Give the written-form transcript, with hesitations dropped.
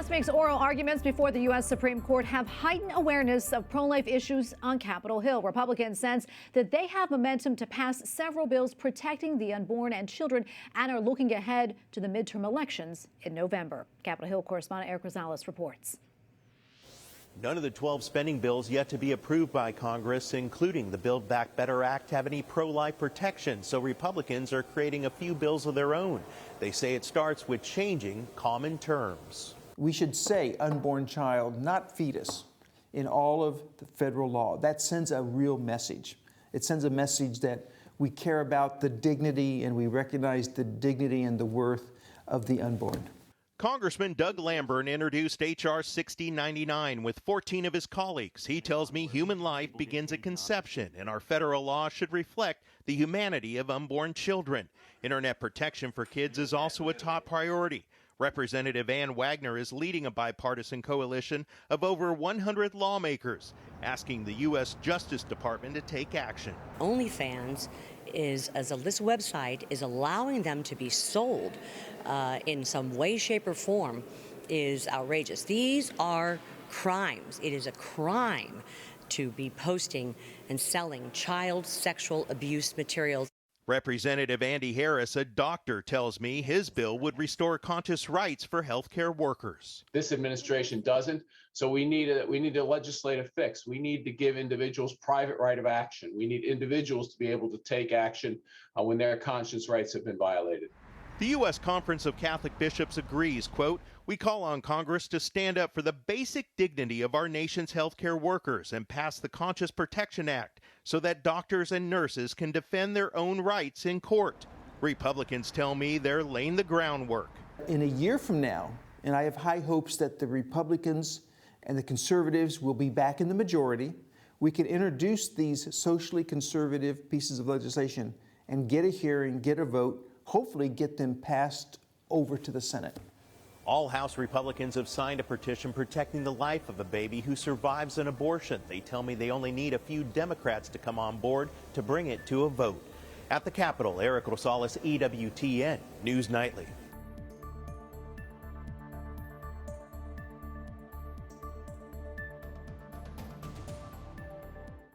Last week's oral arguments before the U.S. Supreme Court have heightened awareness of pro-life issues on Capitol Hill. Republicans sense that they have momentum to pass several bills protecting the unborn and children and are looking ahead to the midterm elections in November. Capitol Hill correspondent Erik Rosales reports. None of the 12 spending bills yet to be approved by Congress, including the Build Back Better Act, have any pro-life protection, so Republicans are creating a few bills of their own. They say it starts with changing common terms. We should say unborn child, not fetus, in all of the federal law. That sends a real message. It sends a message that we care about the dignity and we recognize the dignity and the worth of the unborn. Congressman Doug Lamborn introduced H.R. 6099 with 14 of his colleagues. He tells me human life begins at conception, and our federal law should reflect the humanity of unborn children. Internet protection for kids is also a top priority. Representative Ann Wagner is leading a bipartisan coalition of over 100 lawmakers, asking the U.S. Justice Department to take action. OnlyFans this website is allowing them to be sold in some way, shape, or form is outrageous. These are crimes. It is a crime to be posting and selling child sexual abuse materials. Representative Andy Harris, a doctor, tells me his bill would restore conscious rights for healthcare workers. This administration doesn't, so we need a legislative fix. We need to give individuals private right of action. We need individuals to be able to take action when their conscience rights have been violated. The U.S. Conference of Catholic Bishops agrees, quote, "We call on Congress to stand up for the basic dignity of our nation's healthcare workers and pass the Conscious Protection Act so that doctors and nurses can defend their own rights in court." Republicans tell me they're laying the groundwork. In a year from now, and I have high hopes that the Republicans and the conservatives will be back in the majority, we can introduce these socially conservative pieces of legislation and get a hearing, get a vote, hopefully get them passed over to the Senate. All House Republicans have signed a petition protecting the life of a baby who survives an abortion. They tell me they only need a few Democrats to come on board to bring it to a vote. At the Capitol, Erik Rosales, EWTN News Nightly.